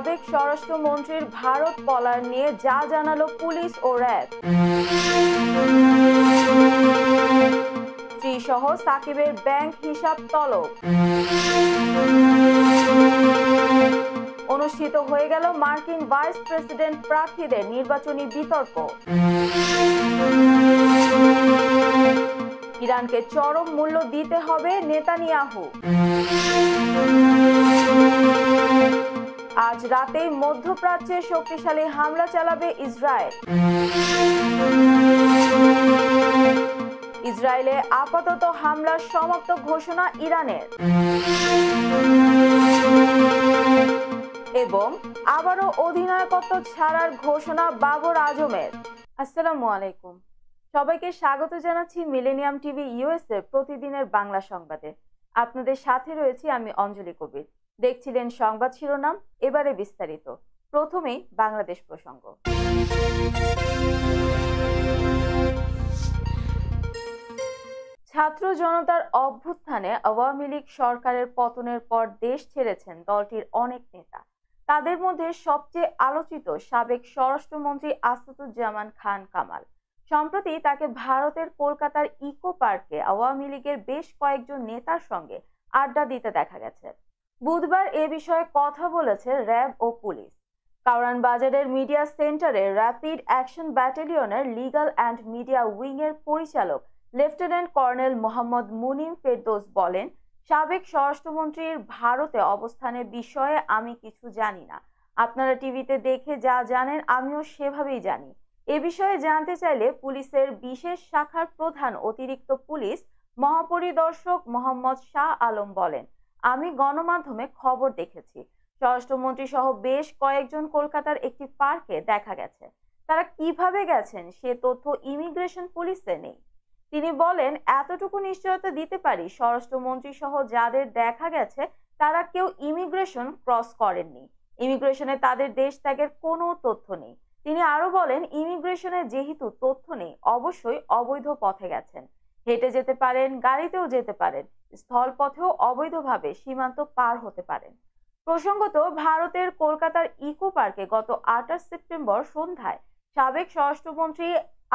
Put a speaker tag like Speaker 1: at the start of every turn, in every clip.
Speaker 1: সাবেক স্বরাষ্ট্রমন্ত্রীর ভারত পলায়ন নিয়ে যা জানালো পুলিশ ও র্যাব। স্ত্রীসহ সাকিবের ব্যাংক হিসাব তলব। অনুষ্ঠিত হয়ে গেল মার্কিন ভাইস প্রেসিডেন্ট প্রার্থীদের নির্বাচনী বিতর্ক। ইরানকে চরম মূল্য দিতে হবে নেতানিয়াহু। আজ রাতেই মধ্যপ্রাচ্যে শক্তিশালী হামলা চালাবে ইসরায়েল। ইসরায়েলে আপাতত হামলার সমাপ্ত ঘোষণা ইরানের। এবং আবারও অধিনায়কত্ব ছাড়ার ঘোষণা বাবর আজমের। আসসালামু আলাইকুম, সবাইকে স্বাগত জানাচ্ছি মিলেনিয়াম টিভি ইউএস এর প্রতিদিনের বাংলা সংবাদে। আপনাদের সাথে রয়েছি আমি অঞ্জলি কবির। দেখছিলেন সংবাদ শিরোনাম, এবারে বিস্তারিত। প্রথমেই বাংলাদেশ প্রসঙ্গ। ছাত্র জনতার অভ্যুত্থানে আওয়ামী লীগ সরকারের পতনের পর দেশ ছেড়েছেন দলটির অনেক নেতা। তাদের মধ্যে সবচেয়ে আলোচিত সাবেক স্বরাষ্ট্রমন্ত্রী আসাদুজ্জামান খান কামাল। সম্প্রতি তাকে ভারতের কলকাতার ইকো পার্কে আওয়ামী লীগের বেশ কয়েকজন নেতার সঙ্গে আড্ডা দিতে দেখা গেছে। বুধবার এ বিষয়ে কথা বলেছে র্যাব ও পুলিশ। কারওয়ান বাজারের মিডিয়া সেন্টারে র্যাপিড অ্যাকশন ব্যাটালিয়নের লিগ্যাল অ্যান্ড মিডিয়া উইং এর পরিচালক লেফটেন্যান্ট কর্নেল মোহাম্মদ মুনিম ফেরদৌস বলেন, সাবেক স্বরাষ্ট্রমন্ত্রীর ভারতে অবস্থানের বিষয়ে আমি কিছু জানি না। আপনারা টিভিতে দেখে যা জানেন আমিও সেভাবেই জানি। এ বিষয়ে জানতে চাইলে পুলিশের বিশেষ শাখার প্রধান অতিরিক্ত পুলিশ মহাপরিদর্শক মোহাম্মদ শাহ আলম বলেন, আমি গণমাধ্যমে খবর দেখেছি। স্বরাষ্ট্রমন্ত্রী সহ বেশ কয়েকজন কলকাতার একটি পার্কে দেখা গেছে। তারা কিভাবে গেছেন সে তথ্য ইমিগ্রেশন পুলিশে নেই। তিনি বলেন, এতটুকু নিশ্চয়তা দিতে পারি, স্বরাষ্ট্রমন্ত্রী সহ যাদের দেখা গেছে তারা কেউ ইমিগ্রেশন ক্রস করেননি। ইমিগ্রেশনে তাদের দেশ ত্যাগের কোনো তথ্য নেই। তিনি আরো বলেন, ইমিগ্রেশনে যেহেতু তথ্য নেই, অবশ্যই অবৈধ পথে গেছেন। হেঁটে যেতে পারেন, গাড়িতেও যেতে পারেন, স্থলপথেও অবৈধভাবে সীমান্ত পার হতে পারেন। প্রসঙ্গত, ভারতের কলকাতার ইকো পার্কে গত 28 সেপ্টেম্বর সন্ধ্যায় সাবেক স্বরাষ্ট্রমন্ত্রী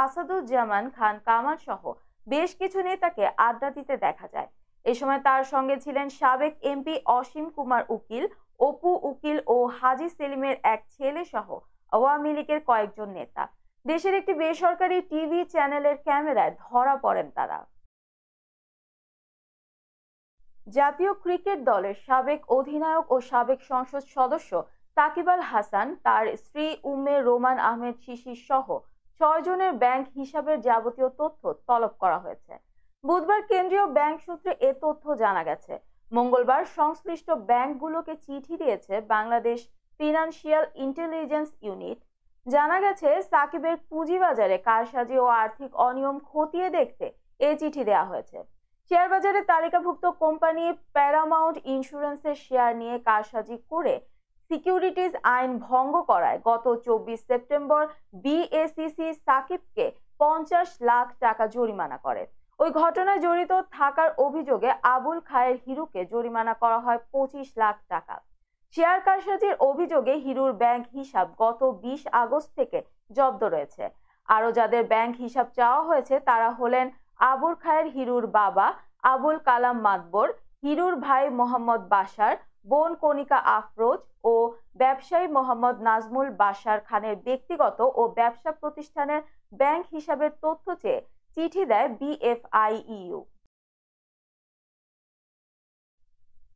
Speaker 1: আসাদুজ্জামান খান কামাল সহ বেশ কিছু নেতাকে আড্ডা দিতে দেখা যায়। এ সময় তার সঙ্গে ছিলেন সাবেক এমপি অসীম কুমার উকিল, অপু উকিল ও হাজী সেলিমের এক ছেলে সহ আওয়ামী লীগের কয়েকজন নেতা। দেশের একটি বেসরকারি টিভি চ্যানেলের ক্যামেরায় ধরা পড়েন তারা। জাতীয় ক্রিকেট দলের সাবেক অধিনায়ক ও সাবেক সংসদ সদস্য সাকিব আল হাসান, তার স্ত্রী উম্মে রোমান আহমেদ শিশির সহ 6 জনের ব্যাংক হিসাবের যাবতীয় তথ্য তলব করা হয়েছে। বুধবার কেন্দ্রীয় ব্যাংক সূত্রে এ তথ্য জানা গেছে। মঙ্গলবার সংশ্লিষ্ট ব্যাংকগুলোকে চিঠি দিয়েছে বাংলাদেশ ফিনান্সিয়াল ইন্টেলিজেন্স ইউনিট। জানা গেছে, সাকিবের পুঁজিবাজারে কারসাজি ও আর্থিক অনিয়ম খতিয়ে দেখতে এ চিঠি দেওয়া হয়েছে। শেয়ার বাজারে তালিকাভুক্ত কোম্পানি প্যারামাউন্ট ইন্স্যুরেন্সের শেয়ার নিয়ে কারসাজি করে সিকিউরিটিজ আইন ভঙ্গ করায় গত 24 সেপ্টেম্বর বিএসইসি সাকিবকে 50 লাখ টাকা জরিমানা করে। ওই ঘটনায় জড়িত থাকার অভিযোগে আবুল খায়ের হিরুকে জরিমানা করা হয় 25 লাখ টাকা। শেয়ার কারসাজির অভিযোগে হিরুর ব্যাংক হিসাব গত 20 আগস্ট থেকে জব্দ রয়েছে। আরো যাদের ব্যাংক হিসাব চাওয়া হয়েছে তারা হলেন আবুল খায়ের হিরুর বাবা আবুল কালাম মাতবর, হিরুর ভাই মোহাম্মদ বাশার, বোন কণিকা আফরোজ ও ব্যবসায়ী মোহাম্মদ নাজমুল বাশার খানের ব্যক্তিগত ও ব্যবসা প্রতিষ্ঠানের ব্যাংক হিসাবের তথ্য চেয়ে চিঠি দেয় বিএফআইইউ।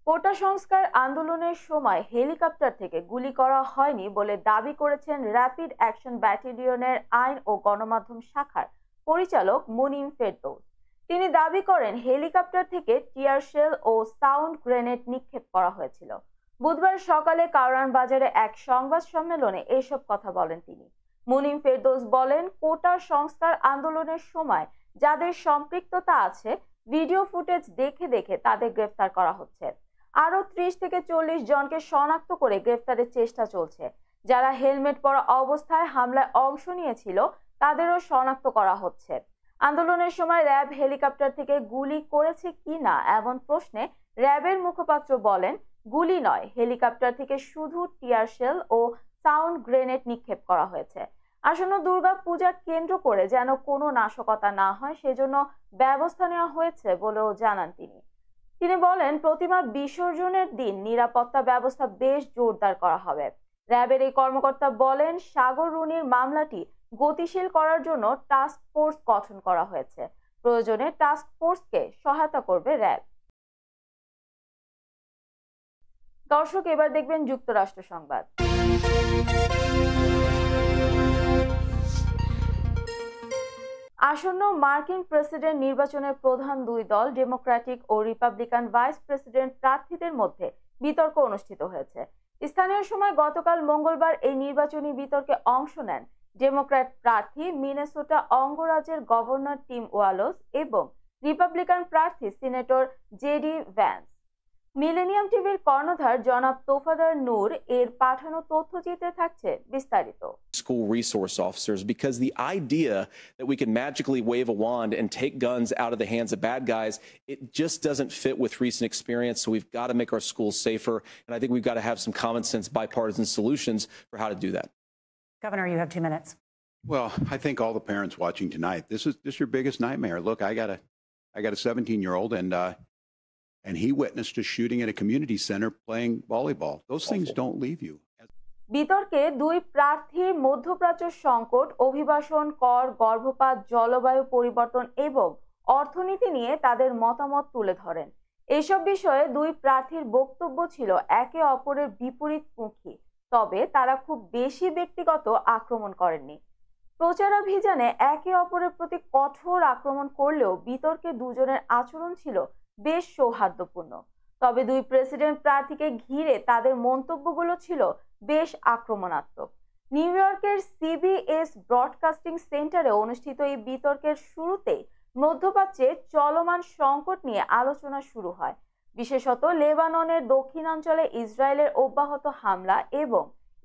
Speaker 1: কোটা সংস্কার আন্দোলনের সময় হেলিকপ্টার থেকে গুলি করা হয়নি বলে দাবি করেছেন র্যাপিড অ্যাকশন ব্যাটালিয়নের আইন ও গণমাধ্যম শাখার পরিচালক মুনিম ফেরদৌস। তিনি দাবি করেন, হেলিকপ্টার থেকে টিয়ার শেল ও সাউন্ড গ্রেনেড নিক্ষেপ করা হয়েছিল। বুধবার সকালে কারওয়ান বাজারে এক সংবাদ সম্মেলনে এসব কথা বলেন তিনি। মুনিম ফেরদৌস বলেন, কোটা সংস্কার আন্দোলনের সময় যাদের সম্পৃক্ততা আছে ভিডিও ফুটেজ দেখে দেখে তাদের গ্রেফতার করা হচ্ছে। আরো 30 থেকে 40 জনকে শনাক্ত করে গ্রেফতারের চেষ্টা চলছে। যারা হেলমেট পরা অবস্থায় হামলায় অংশ নিয়েছিল তাদেরও শনাক্ত করা হচ্ছে। আন্দোলনের সময় র্যাব হেলিকপ্টার থেকে গুলি করেছে কিনা এমন প্রশ্নে র্যাবের মুখপাত্র বলেন, গুলি নয়, হেলিকপ্টার থেকে শুধু টিয়ার শেল ও সাউন্ড গ্রেনেড নিক্ষেপ করা হয়েছে। আসন্ন দুর্গা পূজা কেন্দ্র করে যেন কোনো নাশকতা না হয় সেজন্য ব্যবস্থা নেওয়া হয়েছে বলেও জানান তিনি বলেন, প্রতিমা বিসর্জনের দিন নিরাপত্তা ব্যবস্থা বেশ জোরদার করা হবে। র্যাবের এই কর্মকর্তা বলেন, সাগর রুনির মামলাটি গতিশীল করার জন্য টাস্ক ফোর্স গঠন করা হয়েছে। প্রয়োজনে টাস্ক ফোর্সকে সহায়তা করবে র্যাব। দর্শক, এবার দেখবেন যুক্তরাষ্ট্র সংবাদ। আসন্ন মার্কিন প্রেসিডেন্ট নির্বাচনের প্রধান দুই দল ডেমোক্রেটিক ও রিপাবলিকান ভাইস প্রেসিডেন্ট প্রার্থীদের মধ্যে বিতর্ক অনুষ্ঠিত হয়েছে। স্থানীয় সময় গতকাল মঙ্গলবার এই নির্বাচনী বিতর্কে অংশ নেন ডেমোক্র্যাট প্রার্থী মিনেসোটা অঙ্গরাজ্যের গভর্নর টিম ওয়ালোস এবং রিপাবলিকান প্রার্থী সিনেটর জেডি ভ্যান্স। মিলেনিয়াম টিভির কর্ণধার জনাব তোফাদার নূর এর পাঠানো তথ্যচিত্রে থাকছে বিস্তারিত।
Speaker 2: School resource officers, because the idea that we can magically wave a wand and take guns out of the hands of bad guys, it just doesn't fit with recent experience. So we've got to make our schools safer, and I think we've got to have some common sense bipartisan solutions for how to do that.
Speaker 3: Governor, you have 2 minutes.
Speaker 4: Well, I think all the parents watching tonight, this is your biggest nightmare. Look, I got a 17-year-old, and he witnessed a shooting at a community center playing volleyball. Those things don't leave you.
Speaker 1: বিতর্কে দুই প্রার্থীর মধ্যপ্রাচ্য সংকট, অভিবাসন, কর, গর্ভপাত, জলবায়ু পরিবর্তন এবং অর্থনীতি নিয়ে তাদের মতামত তুলে ধরেন। এসব বিষয়ে দুই প্রার্থীর বক্তব্য ছিল একে অপরের বিপরীতমুখী, তবে তারা খুব বেশি ব্যক্তিগত আক্রমণ করেননি। প্রচারাভিযানে একে অপরের প্রতি কঠোর আক্রমণ করলেও বিতর্কে দুজনের আচরণ ছিল বেশ সৌহার্দ্যপূর্ণ। তবে দুই প্রেসিডেন্ট প্রার্থীকে ঘিরে তাদের মন্তব্যগুলো ছিল বেশ আক্রমণাত্মক। নিউ ইয়র্কের সিবিএস ব্রডকাস্টিং সেন্টারে অনুষ্ঠিত এই বিতর্কের শুরুতেই মধ্যপ্রাচ্যে চলমান সংকট নিয়ে আলোচনা শুরু হয়, বিশেষত লেবাননের দক্ষিণাঞ্চলে ইসরায়েলের অব্যাহত হামলা এবং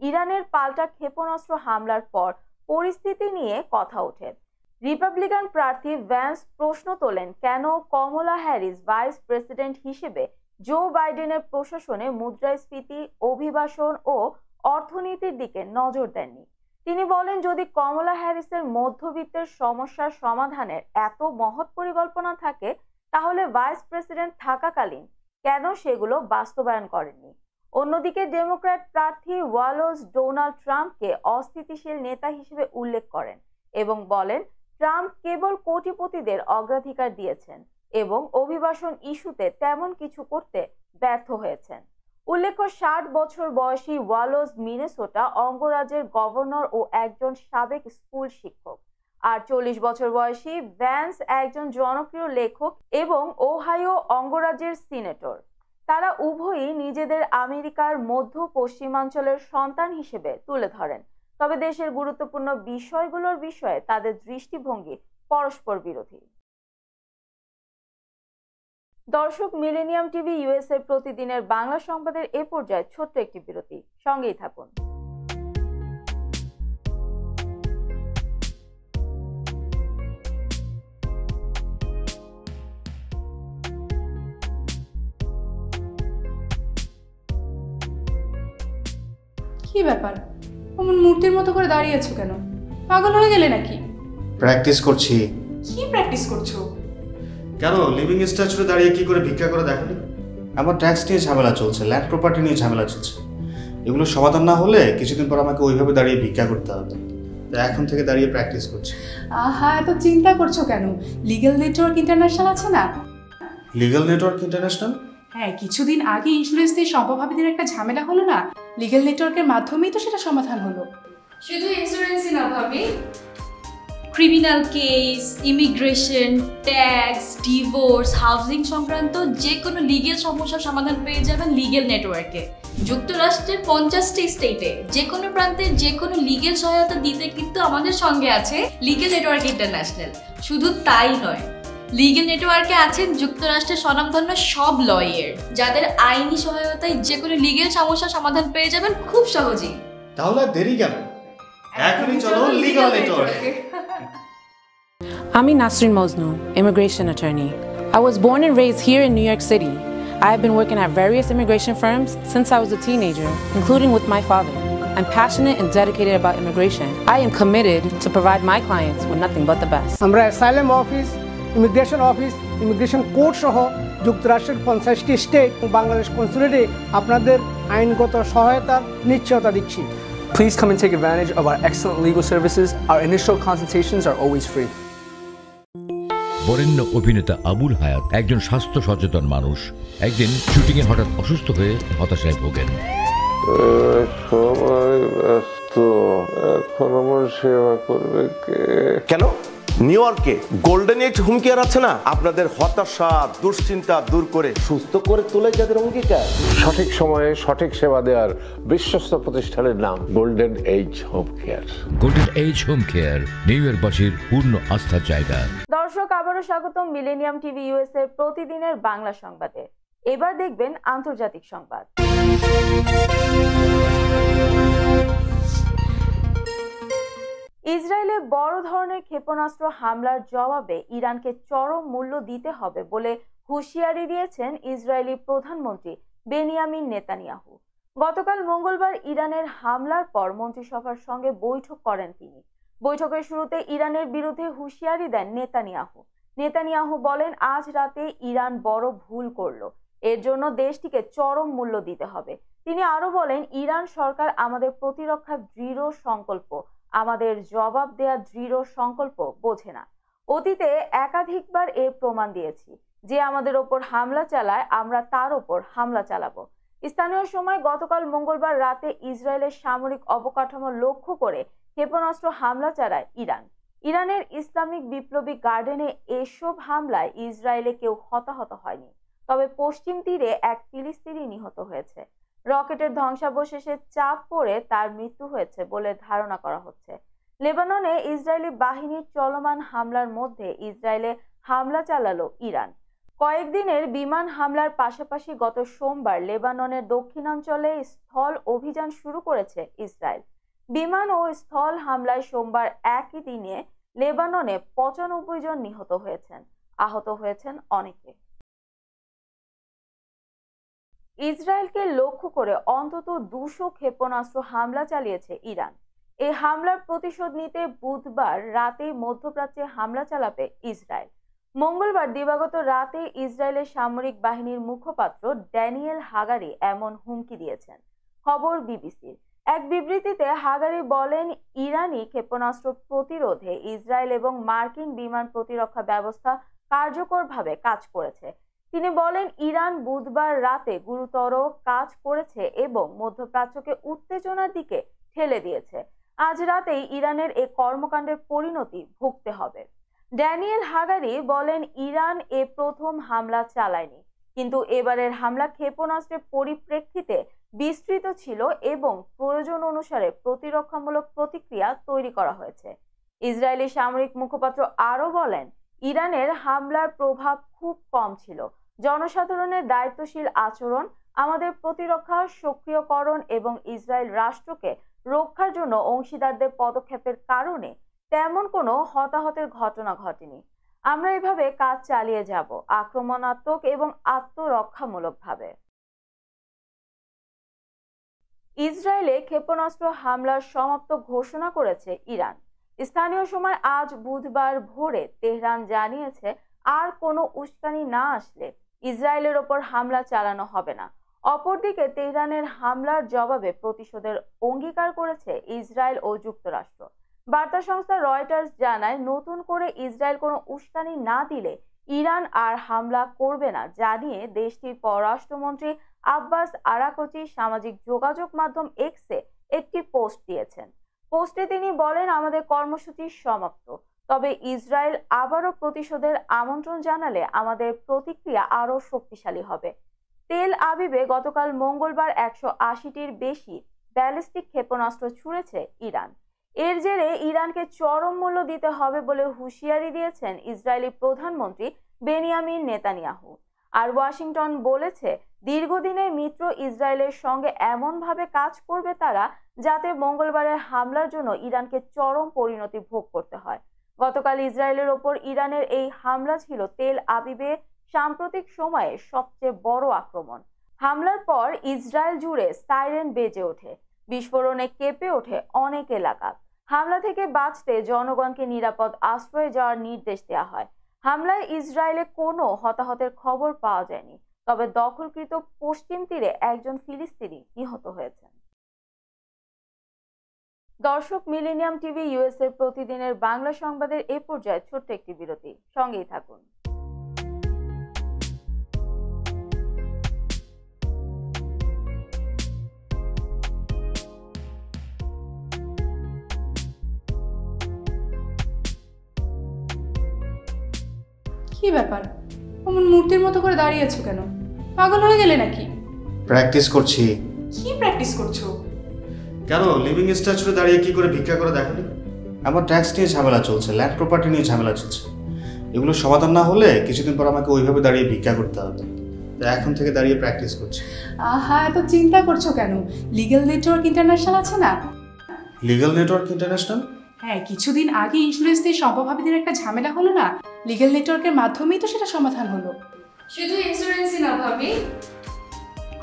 Speaker 1: ইরানের পাল্টা ক্ষেপণাস্ত্র হামলার পর পরিস্থিতি নিয়ে কথা ওঠে। রিপাবলিকান প্রার্থী ভ্যান্স প্রশ্ন তোলেন, কেন কমলা হ্যারিস ভাইস প্রেসিডেন্ট হিসেবে জো বাইডেনের প্রশাসনে মুদ্রাস্ফীতি, অভিবাসন ও অর্থনীতির দিকে নজর দেননি। তিনি বলেন, যদি কমলা হ্যারিসের মধ্যবিত্তের সমস্যার সমাধানের এত মহৎ পরিকল্পনা থাকে তাহলে ভাইস প্রেসিডেন্ট থাকাকালীন কেন সেগুলো বাস্তবায়ন করেননি। অন্যদিকে ডেমোক্র্যাট প্রার্থী ওয়ালোস ডোনাল্ড ট্রাম্পকে অস্থিতিশীল নেতা হিসেবে উল্লেখ করেন এবং বলেন, ট্রাম্প কেবল কোটিপতিদের অগ্রাধিকার দিয়েছেন এবং অভিবাসন ইস্যুতে তেমন কিছু করতে ব্যর্থ হয়েছেন। উল্লেখ্য, 60 বছর বয়সী ওয়ালোস মিনেসোটা অঙ্গরাজ্যের গভর্নর ও একজন সাবেক স্কুল শিক্ষক, আর 40 বছর বয়সী ভ্যান্স একজন জনপ্রিয় লেখক এবং ওহাইও অঙ্গরাজ্যের সিনেটর। তারা উভয়ই নিজেদের আমেরিকার মধ্য পশ্চিমাঞ্চলের সন্তান হিসেবে তুলে ধরেন, তবে দেশের গুরুত্বপূর্ণ বিষয়গুলোর বিষয়ে তাদের দৃষ্টিভঙ্গি পরস্পর বিরোধী। দর্শক, মিলেনিয়াম টিভি ইউএসএ প্রতিদিনের বাংলা সংবাদের এ পর্যায়ে ছোট্ট একটি বিরতি, সঙ্গেই থাকুন।
Speaker 5: কি ব্যাপার, অমন মূর্তির মতো করে দাঁড়িয়ে আছো কেন? পাগল হয়ে গেলে নাকি?
Speaker 6: প্র্যাকটিস করছি।
Speaker 5: কি প্র্যাকটিস করছো?
Speaker 6: কেন লিভিং স্ট্যাচুরে দাঁড়িয়ে কি করে ভিক্ষা করে দেখালি? আমার ট্যাক্স নিয়ে ঝামেলা চলছে, ল্যান্ড প্রপার্টি নিয়ে ঝামেলা চলছে। এগুলো সমাধান না হলে কিছুদিন পর আমাকে ওইভাবে দাঁড়িয়ে ভিক্ষা করতে হবে। তো এখন থেকে দাঁড়িয়ে প্র্যাকটিস করছি।
Speaker 5: আহা, এত চিন্তা করছো কেন? লিগ্যাল নেটওয়ার্ক ইন্টারন্যাশনাল আছে না?
Speaker 6: Legal network international?
Speaker 5: হ্যাঁ, কিছুদিন আগে ইন্স্যুরেন্স দিয়ে সম্পভাবীদের একটা ঝামেলা হলো না, লিগ্যাল নেটওয়ার্কের মাধ্যমেই তো সেটা সমাধান হলো।
Speaker 7: শুধু ইন্স্যুরেন্সই না ভাবি, criminal case, immigration, tax, divorce, housing সংক্রান্ত যে কোনো লিগ্যাল সমস্যার সমাধান পেয়ে যাবেন লিগ্যাল নেটওয়ার্কে। যুক্তরাষ্ট্রের 50টি স্টেটে যে কোনো প্রান্তে যে কোনো লিগ্যাল সহায়তা দিতে কিন্তু আমাদের সঙ্গে আছে লিগ্যাল নেটওয়ার্ক ইন্টারন্যাশনাল। শুধু তাই নয়, লিগ্যাল নেটওয়ার্কে আছেন যুক্তরাষ্ট্রের স্বনামধন্য সব লয়ার, যাদের আইনি সহায়তায় যে কোনো লিগ্যাল সমস্যার সমাধান পেয়ে যাবেন খুব সহজেই।
Speaker 6: তাহলে দেরি কেন? এখনই চলো লিগ্যাল নেটওয়ার্কে।
Speaker 8: I'm Nasrin Mosnu, immigration attorney. I was born and raised here in New York City. I have been working at various immigration firms since I was a teenager, including with my father. I'm passionate and dedicated about immigration. I am committed to provide my clients with nothing but the best.
Speaker 9: আমরা asylum office, immigration court সহ যুক্তরাষ্ট্রের 50টি state ও বাংলাদেশ কনসুলেটে আপনাদের আইনগত সহায়তার নিশ্চয়তা দিচ্ছি।
Speaker 10: Please come and take advantage of our excellent legal services. Our initial consultations are always free.
Speaker 11: বরেণ্য অভিনেতা আবুল হায়াত একজন স্বাস্থ্য সচেতন মানুষ। একদিন শুটিংয়ে হঠাৎ অসুস্থ হয়ে হতাশায় ভোগেন।
Speaker 12: সবাই ব্যস্ত, এখন আমার সেবা করবে কে?
Speaker 13: কেন? নিউ ইয়র্কে গোল্ডেন এজ হোম কেয়ার আছে না, আপনাদের হতাশা দুশ্চিন্তা দূর করে সুস্থ করে তোলে যাদের অঙ্গীকার।
Speaker 12: সঠিক সময়ে সঠিক সেবা দেওয়ার বিশ্বস্ত প্রতিষ্ঠানের নাম golden age home care.
Speaker 11: Golden age home care নিউ ইয়র্কবাসীর পূর্ণ আস্থার জায়গা।
Speaker 1: দর্শক, আবারও স্বাগতম মিলেনিয়াম টিভি ইউএস এর প্রতিদিনের বাংলা সংবাদে। এবার দেখবেন আন্তর্জাতিক সংবাদ। ইসরায়েলে বড় ধরনের ক্ষেপণাস্ত্র হামলার জবাবে ইরানকে চরম মূল্য দিতে হবে বলে হুঁশিয়ারি দিয়েছেন ইসরায়েলি প্রধানমন্ত্রী বেনিয়ামিন নেতানিয়াহু। গতকাল মঙ্গলবার ইরানের হামলার পর মন্ত্রিসভার সঙ্গে বৈঠক করেন তিনি। বৈঠকের শুরুতে ইরানের বিরুদ্ধে হুঁশিয়ারি দেন নেতানিয়াহু। নেতানিয়াহু বলেন, আজ রাতে ইরান বড় ভুল করলো, এর জন্য দেশটিকে চরম মূল্য দিতে হবে। তিনি আরো বলেন, ইরান সরকার আমাদের প্রতিরক্ষার দৃঢ় সংকল্প, আমাদের জবাব দেওয়ার দৃঢ় সংকল্প বোঝে না। অতীতে একাধিকবার এর প্রমাণ দিয়েছি, যে আমাদের ওপর হামলা চালায় আমরা তার ওপর হামলা চালাবো। স্থানীয় সময় গতকাল মঙ্গলবার রাতে ইসরায়েলের সামরিক অবকাঠামো লক্ষ্য করে ক্ষেপণাস্ত্র হামলা চালায় ইরান। ইরানের ইসলামিক বিপ্লবী গার্ডেনে এসব হামলায় ইসরায়েলে কেউ হতাহত হয়নি, তবে পশ্চিম তীরে এক ফিলিস্তিনি নিহত হয়েছে। রকেটের ধ্বংসাবশেষে চাপ পড়ে তার মৃত্যু হয়েছে বলে ধারণা করা হচ্ছে। লেবাননে ইসরায়েলি বাহিনীর চলমান হামলার মধ্যে ইসরায়েলে হামলা চালালো ইরান। কয়েকদিনের বিমান হামলার পাশাপাশি গত সোমবার লেবাননের দক্ষিণাঞ্চলে স্থল অভিযান শুরু করেছে ইসরায়েল। বিমান ও স্থল হামলায় সোমবার একই দিনে লেবাননে 95 জন নিহত হয়েছেন, আহত হয়েছেন অনেকে। ইসরায়েলকে লক্ষ্য করে অন্তত 200 ক্ষেপণাস্ত্র হামলা চালিয়েছে ইরান। এই হামলার প্রতিশোধ নিতে বুধবার রাতে মধ্যপ্রাচ্যে হামলা চালাবে ইসরায়েল। মঙ্গলবার দিবাগত রাতে ইসরায়েলের সামরিক বাহিনীর মুখপাত্র ড্যানিয়েল হাগারি এমন হুমকি দিয়েছেন। খবর বিবিসির। এক বিবৃতিতে হাগারি বলেন, ইরানি ক্ষেপণাস্ত্র প্রতিরোধে ইসরায়েল এবং মার্কিন বিমান প্রতিরক্ষা ব্যবস্থা কার্যকরভাবে কাজ করেছে। তিনি বলেন, ইরান বুধবার রাতে গুরুতর কাজ করেছে এবং মধ্যপ্রাচ্যকে উত্তেজনার দিকে ঠেলে দিয়েছে। আজ রাতেই ইরানের এই কর্মকাণ্ডের পরিণতি ভুগতে হবে। ড্যানিয়েল হাগারি বলেন, ইরান এ প্রথম হামলা চালায়নি, কিন্তু এবারের হামলা ক্ষেপণাস্ত্রের পরিপ্রেক্ষিতে বিস্তৃত ছিল এবং প্রয়োজন অনুসারে প্রতিরক্ষামূলক প্রতিক্রিয়া তৈরি করা হয়েছে। ইসরায়েলি সামরিক মুখপাত্র আরো বলেন, ইরানের হামলার প্রভাব খুব কম ছিল। জনসাধারণের দায়িত্বশীল আচরণ, আমাদের প্রতিরক্ষা সক্রিয়করণ এবং ইসরায়েল রাষ্ট্রকে রক্ষার জন্য অংশীদারদের পদক্ষেপের কারণে তেমন কোনো হতাহতের ঘটনা ঘটেনি। আমরা এভাবে কাজ চালিয়ে যাব, আক্রমণাত্মক এবং আত্মরক্ষামূলকভাবে। ইসরায়েলে ক্ষেপণাস্ত্র হামলার সমাপ্ত ঘোষণা করেছে ইরান। স্থানীয় সময় আজ বুধবার ভোরে তেহরান জানিয়েছে, আর কোনো উস্কানি না আসলে ইসরায়েলের ওপর হামলা চালানো হবে না। অপরদিকে তেহরানের হামলার জবাবে প্রতিশোধের অঙ্গীকার করেছে ইসরায়েল ও যুক্তরাষ্ট্র। বার্তা সংস্থা রয়টার্স জানায়, নতুন করে ইসরায়েল কোনো উস্কানি না দিলে ইরান আর হামলা করবে না জানিয়ে দেশটির পররাষ্ট্রমন্ত্রী আব্বাস আরাকচি সামাজিক যোগাযোগ মাধ্যম এক্সে একটি পোস্ট দিয়েছেন। পোস্টে তিনি বলেন, আমাদের কর্মসূচি সমাপ্ত, তবে ইসরায়েল আবারও প্রতিশোধের আমন্ত্রণ জানালে আমাদের প্রতিক্রিয়া আরও শক্তিশালী হবে। তেল আবিবে গতকাল মঙ্গলবার 180টির বেশি ব্যালিস্টিক ক্ষেপণাস্ত্র ছুঁড়েছে ইরান। এর জেরে ইরানকে চরম মূল্য দিতে হবে বলে হুঁশিয়ারি দিয়েছেন ইসরায়েলি প্রধানমন্ত্রী বেনিয়ামিন নেতানিয়াহু। আর ওয়াশিংটন বলেছে, দীর্ঘদিনের মিত্র ইসরায়েলের সঙ্গে এমনভাবে কাজ করবে তারা, যাতে মঙ্গলবারের হামলার জন্য ইরানকে চরম পরিণতি ভোগ করতে হয়। গতকাল ইসরায়েলের ওপর ইরানের এই হামলা ছিল তেল আবিবে সাম্প্রতিক সময়ে সবচেয়ে বড় আক্রমণ। হামলার পর ইসরায়েল জুড়ে সাইরেন বেজে ওঠে, বিস্ফোরণে কেঁপে ওঠে অনেক এলাকা। হামলা থেকে বাঁচতে জনগণকে নিরাপদ আশ্রয়ে যাওয়ার নির্দেশ দেওয়া হয়। হামলায় ইসরায়েলে কোনো হতাহতের খবর পাওয়া যায়নি, তবে দখলকৃত পশ্চিম তীরে একজন ফিলিস্তিনি নিহত হয়েছেন। দর্শক, মিলেনিয়াম টিভি ইউএসএ প্রতিদিনের বাংলা সংবাদের এ পর্যায়ে ছোট্ট একটি বিরতি, সঙ্গেই থাকুন।
Speaker 5: কি ব্যাপার, অমন মূর্তির মতো করে দাঁড়িয়ে আছো কেন? পাগল হয়ে গেলে নাকি?
Speaker 6: প্র্যাকটিস করছি।
Speaker 5: কি প্র্যাকটিস করছো?
Speaker 6: কেন লিভিং স্ট্যাচুরে দাঁড়িয়ে কি করে ভিক্ষা করে দেখনি? আমার ট্যাক্স নিয়ে ঝামেলা চলছে, ল্যান্ড প্রপার্টি নিয়ে ঝামেলা চলছে। এগুলো সমাধান না হলে কিছুদিন পর আমাকে ওইভাবে দাঁড়িয়ে ভিক্ষা করতে হবে। তাই এখন থেকে দাঁড়িয়ে প্র্যাকটিস করছি।
Speaker 5: আহা, এত চিন্তা করছো কেন? লিগ্যাল নেটওয়ার্ক ইন্টারন্যাশনাল আছে না?
Speaker 6: Legal network international?
Speaker 5: হ্যাঁ, কিছুদিন আগে ইন্স্যুরেন্স দিয়ে সম্পভাবীদের একটা ঝামেলা হলো না, লিগ্যাল নেটওয়ার্কের মাধ্যমেই তো সেটা সমাধান হলো।
Speaker 7: শুধু ইন্স্যুরেন্সই না ভাবি,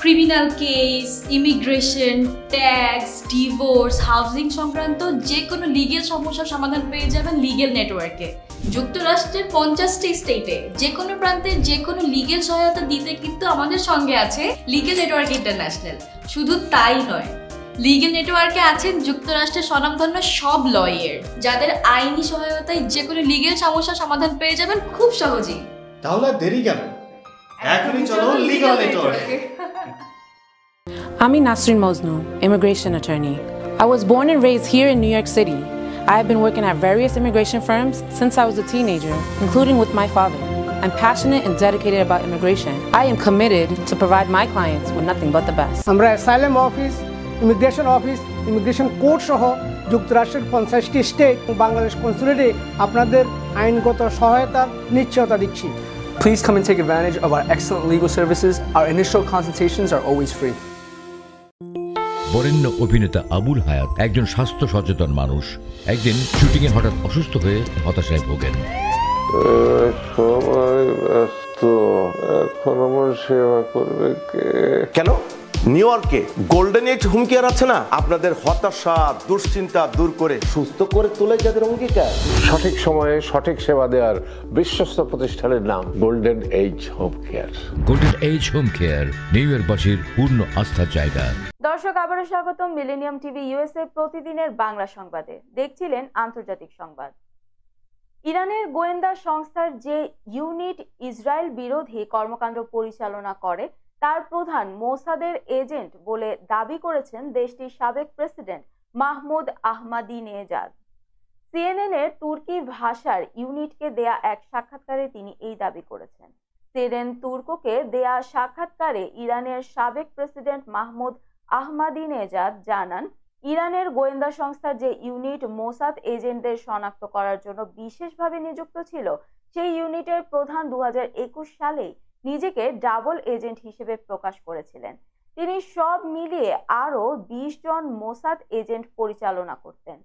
Speaker 7: criminal case, immigration, tax, divorce, housing সংক্রান্ত যে কোনো লিগেল সমস্যার সমাধান পেয়ে যাবেন লিগেল নেটওয়ার্কে। যুক্তরাষ্ট্রের 50টি স্টেটে যে কোনো প্রান্তে যে কোনো লিগেল সহায়তা দিতে কিন্তু আমাদের সঙ্গে আছে লিগেল নেটওয়ার্ক ইন্টারন্যাশনাল। শুধু তাই নয়, লিগেল নেটওয়ার্কে আছেন যুক্তরাষ্ট্রের স্বনামধন্য সব লয়ার, যাদের আইনি সহায়তায় যে কোনো লিগেল সমস্যার সমাধান পেয়ে যাবেন খুব সহজেই।
Speaker 6: তাহলে দেরি কেন? এখনই চলো লিগ্যাল নেটওয়ার্কে।
Speaker 8: I'm Nasrin Mosnu, immigration attorney. I was born and raised here in New York City. I have been working at various immigration firms since I was a teenager, including with my father. I'm passionate and dedicated about immigration. I am committed to provide my clients with nothing but the best.
Speaker 9: আমরা asylum office, immigration court সহ যুক্তরাষ্ট্রের 50টি state ও বাংলাদেশ কনসুলেটে আপনাদের আইনগত সহায়তার নিশ্চয়তা দিচ্ছি।
Speaker 10: Please come and take advantage of our excellent legal services. Our initial consultations are always free.
Speaker 11: বরেণ্য অভিনেতা আবুল হায়াত একজন স্বাস্থ্য সচেতন মানুষ। একদিন শুটিংয়ে হঠাৎ অসুস্থ হয়ে হতাশায় ভোগেন।
Speaker 12: সবাই ব্যস্ত, এখন আমার সেবা করবে কে?
Speaker 13: কেন নিউ ইয়র্কে গোল্ডেন এজ হোম কেয়ার আছে না? আপনাদের হতাশা দুশ্চিন্তা দূর করে সুস্থ করে তোলে যাদের অঙ্গীকার।
Speaker 12: সঠিক সময়ে সঠিক সেবা দেওয়ার বিশ্বস্ত প্রতিষ্ঠানের নাম golden age home care.
Speaker 11: Golden age home care নিউ ইয়র্কবাসীর পূর্ণ আস্থার জায়গা।
Speaker 1: দর্শক, আবারও স্বাগতম মিলেনিয়াম টিভি ইউএসএ প্রতিদিনের বাংলা সংবাদে। দেখছিলেন আন্তর্জাতিক সংবাদ। ইরানের গোয়েন্দা সংস্থার যে ইউনিট ইসরায়েল বিরোধী কর্মকাণ্ড পরিচালনা করে তার প্রধান মোসাদের এজেন্ট বলে দাবি করেছেন দেশটির সাবেক প্রেসিডেন্ট মাহমুদ আহমাদিনেজাদ। সিএনএন এর তুর্কি ভাষার ইউনিটকে দেয়া এক সাক্ষাৎকারে তিনি এই দাবি করেছেন। সিএনএন তুর্ককে দেয়া সাক্ষাৎকারে ইরানের সাবেক প্রেসিডেন্ট মাহমুদ আহমাদিনেজাদ জানান, ইরানের গোয়েন্দা সংস্থার যে ইউনিট মোসাদ এজেন্টদের শনাক্ত করার জন্য বিশেষভাবে নিযুক্ত ছিল, সেই ইউনিটের প্রধান 2021 সালেই নিজেকে ডাবল এজেন্ট হিসেবে প্রকাশ করেছিলেন। তিনি সব মিলিয়ে আরও 20 জন মোসাদ এজেন্ট পরিচালনা করতেন।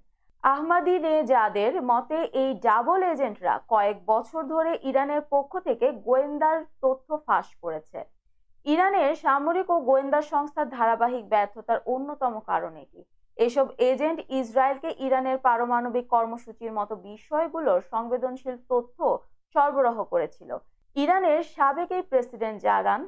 Speaker 1: আহমাদিনেজাদের মতে এই ডাবল এজেন্টরা কয়েক বছর ধরে ইরানের পক্ষ থেকে গোয়েন্দার তথ্য ফাঁস করেছে। ইরানের সামরিক ও গোয়েন্দা সংস্থার ধারাবাহিক ব্যর্থতার অন্যতম কারণ এটি। এসব এজেন্ট ইসরায়েলকে ইরানের পারমাণবিক কর্মসূচির মতো বিষয়গুলোর সংবেদনশীল তথ্য সরবরাহ করেছিল। ইরানের সাবেক এই প্রেসিডেন্ট জানান,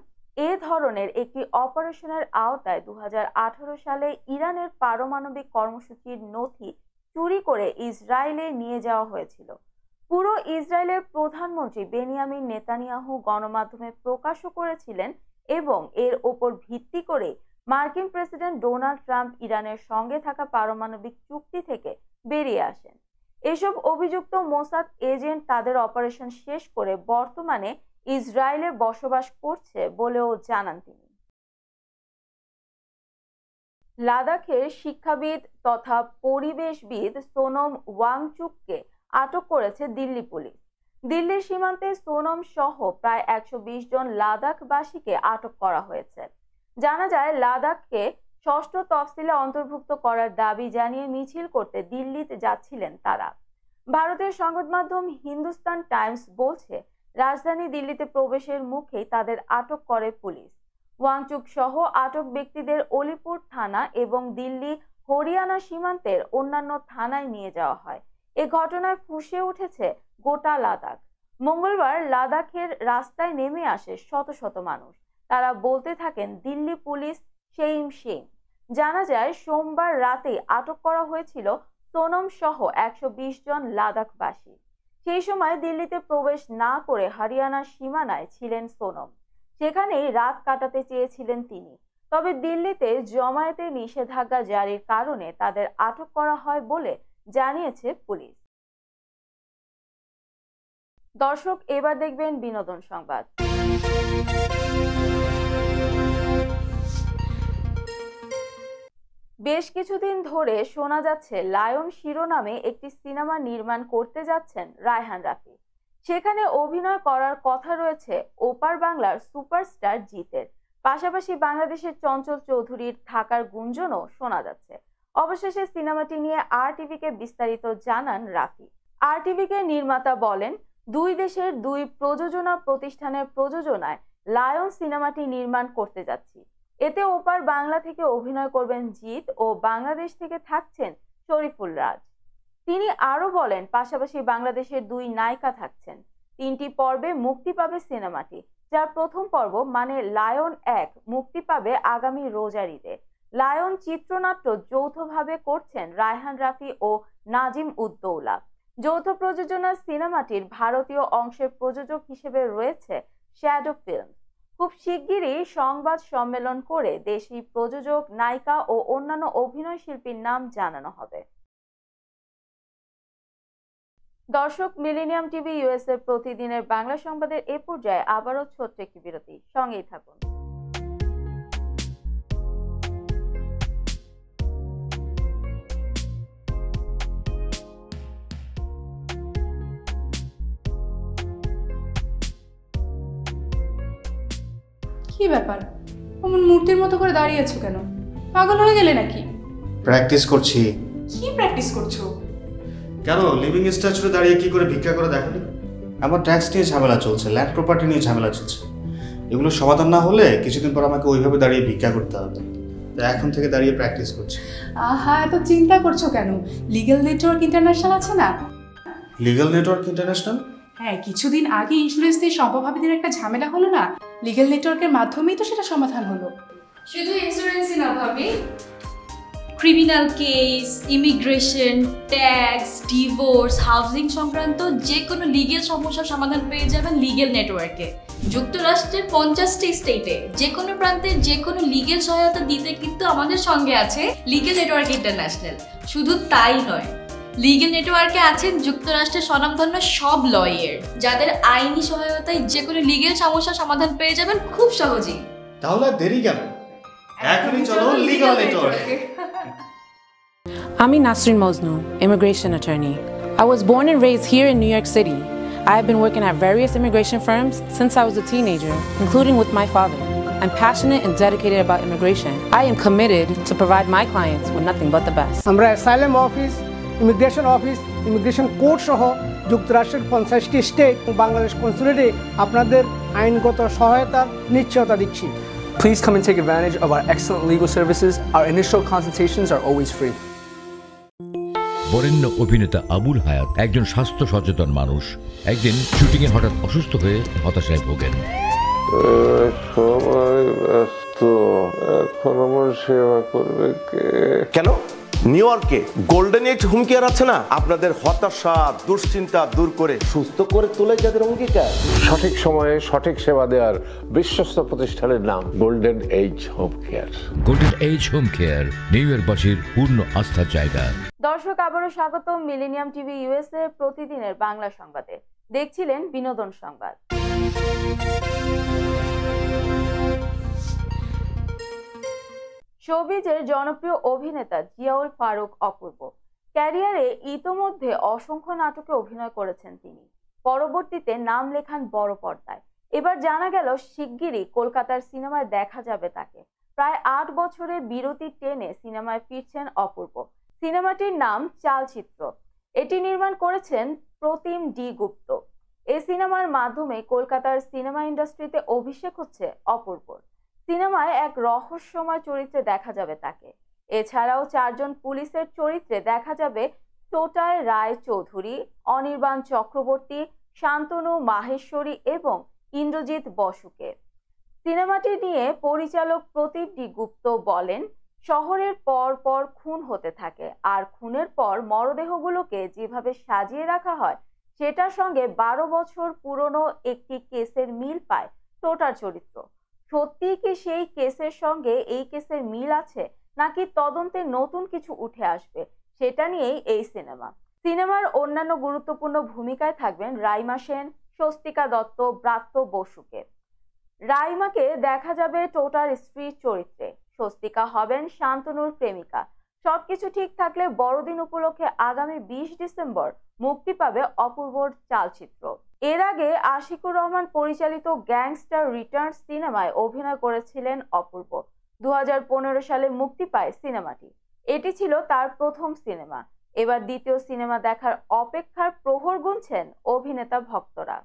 Speaker 1: এ ধরনের একটি অপারেশনের আওতায় 2018 সালে ইরানের পারমাণবিক কর্মসূচির নথি চুরি করে ইসরায়েলে নিয়ে যাওয়া হয়েছিল। পুরো ইসরায়েলের প্রধানমন্ত্রী বেনিয়ামিন নেতানিয়াহু গণমাধ্যমে প্রকাশও করেছিলেন এবং এর ওপর ভিত্তি করে মার্কিন প্রেসিডেন্ট ডোনাল্ড ট্রাম্প ইরানের সঙ্গে থাকা পারমাণবিক চুক্তি থেকে বেরিয়ে আসেন। এসব অভিযুক্ত মোসাদ এজেন্ট তাদের অপারেশন শেষ করে বর্তমানে ইসরায়েলে বসবাস করছে বলেও জানান তিনি। লাদাখের শিক্ষাবিদ তথা পরিবেশবিদ সোনম ওয়াংচুককে আটক করেছে দিল্লি পুলিশ। দিল্লির সীমান্তে সোনম সহ প্রায় 120 জন লাদাখবাসীকে আটক করা হয়েছে। জানা যায়, লাদাখকে 6ষ্ঠ তফসিলে অন্তর্ভুক্ত করার দাবি জানিয়ে মিছিল করতে দিল্লিতে যাচ্ছিলেন তারা। ভারতের সংবাদ মাধ্যম হিন্দুস্তান টাইমস বলছে, রাজধানী দিল্লিতে প্রবেশের মুখেই তাদের আটক করে পুলিশ। ওয়াংচুক সহ আটক ব্যক্তিদের অলিপুর থানা এবং দিল্লি হরিয়ানা সীমান্তের অন্যান্য থানায় নিয়ে যাওয়া হয়। এ ঘটনায় ফুঁসে উঠেছে গোটা লাদাখ। মঙ্গলবার লাদাখের রাস্তায় নেমে আসে শত শত মানুষ। তারা বলতে থাকেন, দিল্লি পুলিশ শেম শেম। জানা যায়, সোমবার রাতে আটক করা হয়েছিল সোনম সহ 120 জন লাদাখবাসী। সেই সময় দিল্লিতে প্রবেশ না করে হরিয়ানার সীমানায় ছিলেন সোনম। সেখানেই রাত কাটাতে চেয়েছিলেন তিনি। তবে দিল্লিতে জমায়েতে নিষেধাজ্ঞা জারির কারণে তাদের আটক করা হয় বলে জানিয়েছে পুলিশ। দর্শক, এবার দেখবেন বিনোদন সংবাদ। বেশ কিছুদিন ধরে শোনা যাচ্ছে লায়ন শিরোনামে একটি সিনেমা নির্মাণ করতে যাচ্ছেন রায়হান রাফি। সেখানে অভিনয় করার কথা রয়েছে ওপার বাংলার সুপারস্টার জিতের। পাশাপাশি বাংলাদেশের চঞ্চল চৌধুরীর থাকার গুঞ্জনও শোনা যাচ্ছে। অবশেষে সিনেমাটি নিয়ে RTVকে বিস্তারিত জানান রাফি। RTVকে নির্মাতা বলেন, দুই দেশের দুই প্রযোজনা প্রতিষ্ঠানের প্রযোজনায় লায়ন সিনেমাটি নির্মাণ করতে যাচ্ছি। এতে ওপার বাংলা থেকে অভিনয় করবেন জিৎ ও বাংলাদেশ থেকে থাকছেন শরীফুল রাজ। তিনি আরো বলেন, পাশাপাশি বাংলাদেশের দুই নায়িকা থাকছেন। 3টি পর্বে মুক্তি পাবে সিনেমাটি, যার প্রথম পর্ব মানে লায়ন 1 মুক্তি পাবে আগামী রোজার ঈদে। লায়ন চিত্রনাট্য যৌথভাবে করছেন রায়হান রাফি ও নাজিম উদ্দৌলা। যৌথ প্রযোজনার সিনেমাটির ভারতীয় অংশের প্রযোজক হিসেবে রয়েছে শ্যাডো ফিল্মস। খুব শিগগিরই সংবাদ সম্মেলন করে দেশি প্রযোজক, নায়িকা ও অন্যান্য অভিনয় শিল্পীর নাম জানানো হবে। দর্শক, মিলেনিয়াম টিভি US এর প্রতিদিনের বাংলা সংবাদের এ পর্যায়ে আবারও ছোট্ট একটি বিরতি, সঙ্গেই থাকুন।
Speaker 5: কি ব্যাপার, অমন মূর্তির মতো করে দাঁড়িয়ে আছো কেন? পাগল হয়ে গেলে নাকি?
Speaker 6: প্র্যাকটিস করছি।
Speaker 5: কি প্র্যাকটিস করছো?
Speaker 6: কেন লিভিং স্ট্রাকচারে দাঁড়িয়ে কি করে ভিক্ষা করে দেখালি? আমার ট্যাক্স নিয়ে ঝামেলা চলছে, ল্যান্ড প্রপার্টি নিয়ে ঝামেলা চলছে। এগুলো সমাধান না হলে কিছুদিন পর আমাকে ওইভাবে দাঁড়িয়ে ভিক্ষা করতে হবে। তো এখন থেকে দাঁড়িয়ে প্র্যাকটিস করছি।
Speaker 5: আহা, এত চিন্তা করছো কেন? লিগ্যাল নেটওয়ার্ক ইন্টারন্যাশনাল আছে না?
Speaker 6: Legal network international?
Speaker 5: হ্যাঁ, কিছুদিন আগে ইন্স্যুরেন্স দিয়ে সম্পভাবীদের একটা ঝামেলা হলো না, লিগ্যাল নেটওয়ার্কের মাধ্যমেই তো সেটা সমাধান হলো।
Speaker 7: শুধু ইন্স্যুরেন্সই না ভাবি, criminal case, immigration, tax, divorce, housing সংক্রান্ত যে কোনো লিগেল সমস্যার সমাধান পেয়ে যাবেন লিগেল নেটওয়ার্কে। যুক্তরাষ্ট্রের 50টি স্টেটে যে কোনো প্রান্তে যে কোনো লিগেল সহায়তা দিতে কিন্তু আমাদের সঙ্গে আছে লিগেল নেটওয়ার্ক ইন্টারন্যাশনাল। শুধু তাই নয়, লিগেল নেটওয়ার্কে আছেন যুক্তরাষ্ট্রের স্বনামধন্য সব লয়ার, যাদের আইনি সহায়তায় যে কোনো লিগেল সমস্যার সমাধান পেয়ে যাবেন খুব সহজেই।
Speaker 6: তাহলে দেরি কেন? এখনই চলো লিগ্যাল নেটওয়ার্কে।
Speaker 8: I'm Nasrin Mosnu, immigration attorney. I was born and raised here in New York City. I have been working at various immigration firms since I was a teenager, including with my father. I'm passionate and dedicated about immigration. I am committed to provide my clients with nothing but the best.
Speaker 9: আমরা asylum office, immigration court সহ যুক্তরাষ্ট্রের 50টি state ও বাংলাদেশ কনসুলেটে আপনাদের আইনগত সহায়তার নিশ্চয়তা দিচ্ছি।
Speaker 10: Please come and take advantage of our excellent legal services. Our initial consultations are always free.
Speaker 11: বরেণ্য অভিনেতা আবুল হায়াত একজন স্বাস্থ্য সচেতন মানুষ। একদিন শুটিংয়ে হঠাৎ অসুস্থ হয়ে হতাশায় ভোগেন।
Speaker 12: সবাই ব্যস্ত, এখন আমার সেবা করবে কে?
Speaker 13: কেন নিউ ইয়র্কে গোল্ডেন এইজ হোম কেয়ার আছে না? আপনাদের হতাশা, দুশ্চিন্তা দূর করে সুস্থ করে তোলে যাদের অঙ্গীকার।
Speaker 12: সঠিক সময়ে সঠিক সেবা দেওয়ার বিশ্বস্ত প্রতিষ্ঠানের নাম golden age home care.
Speaker 11: Golden age home care নিউ ইয়র্কবাসীর পূর্ণ আস্থার জায়গা।
Speaker 1: দর্শক, আবারও স্বাগত মিলেনিয়াম টিভি US এর প্রতিদিনের বাংলা সংবাদে। দেখছিলেন বিনোদন সংবাদ। শোবিজের জনপ্রিয় অভিনেতা জিয়াউল ফারুক অপূর্ব ক্যারিয়ারে ইতোমধ্যে অসংখ্য নাটকে অভিনয় করেছেন তিনি। পরবর্তীতে নাম লেখান বড় পর্দায়। এবার জানা গেল শিগগিরই কলকাতার সিনেমায় দেখা যাবে তাকে। প্রায় 8 বছরে বিরতি টেনে সিনেমায় ফিরছেন অপূর্ব। সিনেমাটির নাম চালচিত্র। এটি নির্মাণ করেছেন প্রতিম ডি গুপ্ত। এই সিনেমার মাধ্যমে কলকাতার সিনেমা ইন্ডাস্ট্রিতে অভিষেক হচ্ছে অপূর্বর। সিনেমায় এক রহস্যময় চরিত্রে দেখা যাবে তাকে। এছাড়াও 4 জন পুলিশের চরিত্রে দেখা যাবে টোটায় রায় চৌধুরী, অনির্বাণ চক্রবর্তী, শান্তনু মাহেশ্বরী এবং ইন্দ্রজিৎ বসুকে। সিনেমাটি নিয়ে পরিচালক প্রদীপ ডি গুপ্ত বলেন, শহরের পর পর খুন হতে থাকে, আর খুনের পর মরদেহগুলোকে যেভাবে সাজিয়ে রাখা হয় সেটার সঙ্গে 12 বছর পুরনো একটি কেসের মিল পায় টোটার চরিত্র। সত্যিই কি সেই কেসের সঙ্গে এই কেসের মিল আছে, নাকি তদন্তে নতুন কিছু উঠে আসবে, সেটা নিয়েই এই সিনেমার অন্যান্য গুরুত্বপূর্ণ ভূমিকায় থাকবেন রাইমা সেন, স্বস্তিকা দত্ত, ব্রাত্য বসুকে। রাইমাকে দেখা যাবে টোটার স্ত্রীর চরিত্রে, স্বস্তিকা হবেন শান্তনুর প্রেমিকা। সবকিছু ঠিক থাকলে বড়দিন উপলক্ষে আগামী 20 ডিসেম্বর মুক্তি পাবে অপূর্বর চালচিত্র। এর আগে আশিকুর রহমান পরিচালিত গ্যাংস্টার রিটার্নস সিনেমায় অভিনয় করেছিলেন অপূর্ব। 2015 সালে মুক্তি পায় সিনেমাটি। এটি ছিল তার প্রথম সিনেমা। এবার দ্বিতীয় সিনেমা দেখার অপেক্ষার প্রহর গুনছেন অভিনেতা ভক্তরা।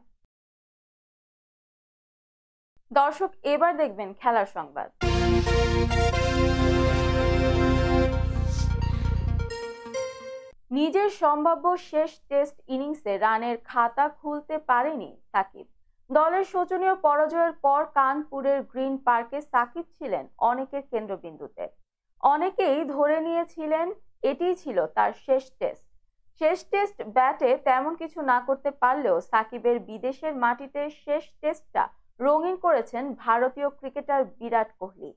Speaker 1: দর্শক, এবার দেখবেন খেলার সংবাদ। নিজের সম্ভাব্য শেষ টেস্ট ইনিংসে রানের খাতা খুলতে পারেনি সাকিব। দলের শোচনীয় পরাজয়ের পর কানপুরের গ্রিন পার্কে সাকিব ছিলেন অনেকের কেন্দ্রবিন্দুতে। অনেকেই ধরে নিয়েছিলেন এটিই ছিল তার শেষ টেস্ট ব্যাটে তেমন কিছু না করতে পারলেও সাকিবের বিদেশের মাটিতে শেষ টেস্টটা রঙিন করেছেন ভারতীয় ক্রিকেটার বিরাট কোহলি।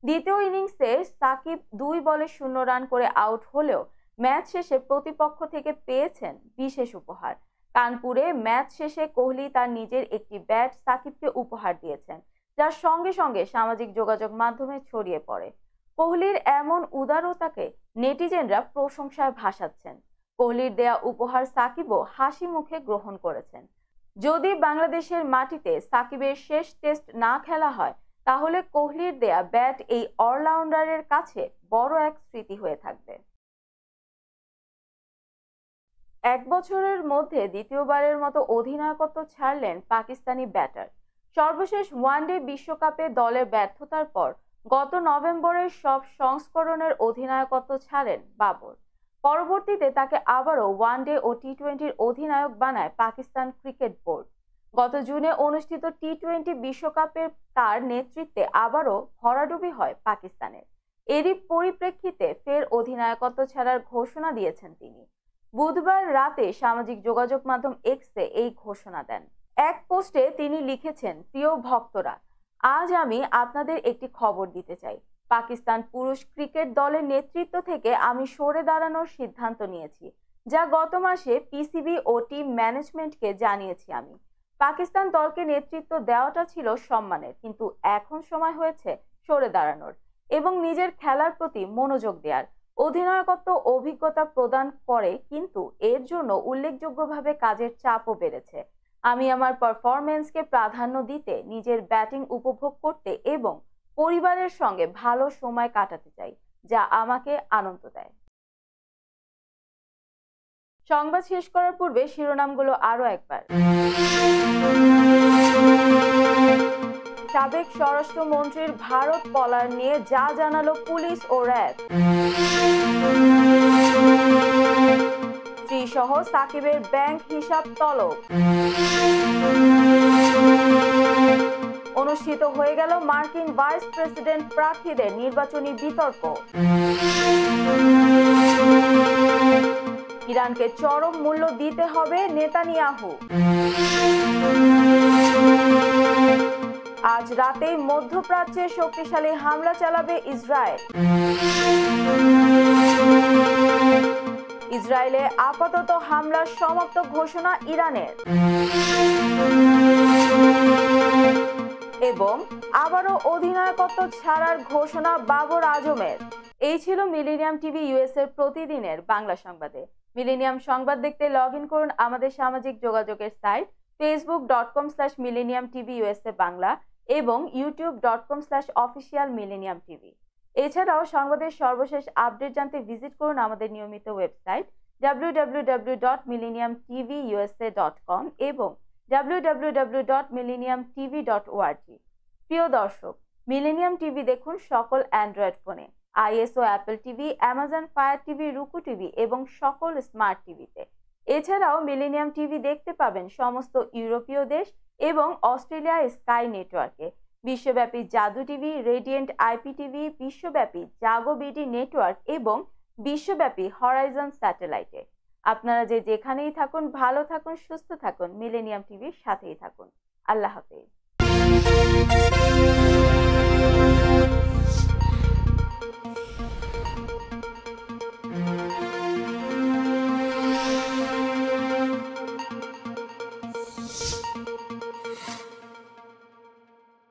Speaker 1: দ্বিতীয় ইনিংসে সাকিব 2 বলে 0 রান করে আউট হলেও ম্যাচ শেষে প্রতিপক্ষ থেকে পেয়েছেন বিশেষ উপহার। কানপুরে ম্যাচ শেষে কোহলি তার নিজের একটি ব্যাট সাকিবকে উপহার দিয়েছেন, যার সঙ্গে সঙ্গে সামাজিক যোগাযোগ মাধ্যমে ছড়িয়ে পড়ে। কোহলির এমন উদারতাকে নেটিজেনরা প্রশংসায় ভাসাচ্ছেন। কোহলির দেয়া উপহার সাকিবও হাসি মুখে গ্রহণ করেছেন। যদি বাংলাদেশের মাটিতে সাকিবের শেষ টেস্ট না খেলা হয়, তাহলে কোহলির দেয়া ব্যাট এই অলরাউন্ডারের কাছে বড় এক স্মৃতি হয়ে থাকবে। 1 বছরের মধ্যে দ্বিতীয়বারের মতো অধিনায়কত্ব ছাড়লেন পাকিস্তানি ব্যাটার। সর্বশেষ ওয়ানডে বিশ্বকাপে দলের ব্যর্থতার পর গত নভেম্বরের সব সংস্করণের অধিনায়কত্ব ছাড়েন বাবর। পরবর্তীতে তাকে আবারও ওয়ানডে ও টি-20-র অধিনায়ক বানায় পাকিস্তান ক্রিকেট বোর্ড। গত জুনে অনুষ্ঠিত টি-20 বিশ্বকাপের তার নেতৃত্বে আবারও ভরাডুবি হয় পাকিস্তানের। এরই পরিপ্রেক্ষিতে ফের অধিনায়কত্ব ছাড়ার ঘোষণা দিয়েছেন তিনি। বুধবার রাতে সামাজিক যোগাযোগ মাধ্যম এক্সে এই ঘোষণা দেন। এক পোস্টে তিনি লিখেছেন, প্রিয় ভক্তরা, আজ আমি আপনাদের একটি খবর দিতে চাই। পাকিস্তান পুরুষ ক্রিকেট দলের নেতৃত্ব থেকে আমি সরে দাঁড়ানোর সিদ্ধান্ত নিয়েছি, যা গত মাসে পিসিবি ও টিম ম্যানেজমেন্টকে জানিয়েছি। আমি পাকিস্তান দলকে নেতৃত্ব দেওয়াটা ছিল সম্মানের, কিন্তু এখন সময় হয়েছে সরে দাঁড়ানোর এবং নিজের খেলার প্রতি মনোযোগ দেওয়ার। অধিনায়কত্ব অভিজ্ঞতা প্রদান করে, কিন্তু এর জন্য উল্লেখযোগ্যভাবে কাজের চাপও বেড়েছে। আমি আমার পারফরম্যান্সকে প্রাধান্য দিতে, নিজের ব্যাটিং উপভোগ করতে এবং পরিবারের সঙ্গে ভালো সময় কাটাতে চাই, যা আমাকে আনন্দ দেয়। সংবাদ শেষ করার পূর্বে শিরোনামগুলো আরো একবার। সাবেক স্বরাষ্ট্রমন্ত্রীর ভারত পলায়ন নিয়ে যা জানালো পুলিশ ও র্যাব। স্ত্রীসহ সাকিবের ব্যাংক হিসাব তলব। অনুষ্ঠিত হয়ে গেল মার্কিন ভাইস প্রেসিডেন্ট প্রার্থীদের নির্বাচনী বিতর্ক। ইরানকে চরম মূল্য দিতে হবে নেতানিয়াহু। আজ রাতেই মধ্যপ্রাচ্যে শক্তিশালী হামলা চালাবে ইসরায়েল। ইসরায়েলে আপাতত হামলার সমাপ্ত ঘোষণা ইরানের। এবং আবারও অধিনায়কত্ব ছাড়ার ঘোষণা বাবর আজমের। এই ছিল মিলেনিয়াম টিভি ইউএস এর প্রতিদিনের বাংলা সংবাদে। মিলেনিয়াম সংবাদ দেখতে লগ ইন করুন আমাদের সামাজিক যোগাযোগের সাইট facebook.com/millenniumtvUSA বাংলা এবং youtube.com/officialmillenniumtv। এছাড়াও সংবাদের সর্বশেষ আপডেট জানতে ভিজিট করুন আমাদের নিয়মিত ওয়েবসাইট www.millenniumtvusa.com এবং www.millenniumtv.org। প্রিয় দর্শক, মিলেনিয়াম টিভি দেখুন সকল অ্যান্ড্রয়েড ফোনে, ISO Apple TV, Amazon fire TV, রুকু টিভি এবং সকল স্মার্ট টিভিতে। এছাড়াও মিলেনিয়াম টিভি দেখতে পাবেন সমস্ত ইউরোপীয় দেশ এবং অস্ট্রেলিয়া স্কাই নেটওয়ার্কে, বিশ্বব্যাপী জাদু টিভি, রেডিয়েন্ট আইপি টিভি, বিশ্বব্যাপী জাগো বিডি নেটওয়ার্ক এবং বিশ্বব্যাপী হরাইজন স্যাটেলাইটে। আপনারা যেখানেই থাকুন, ভালো থাকুন, সুস্থ থাকুন, মিলেনিয়াম টিভির সাথেই থাকুন। আল্লাহ হাফেজ।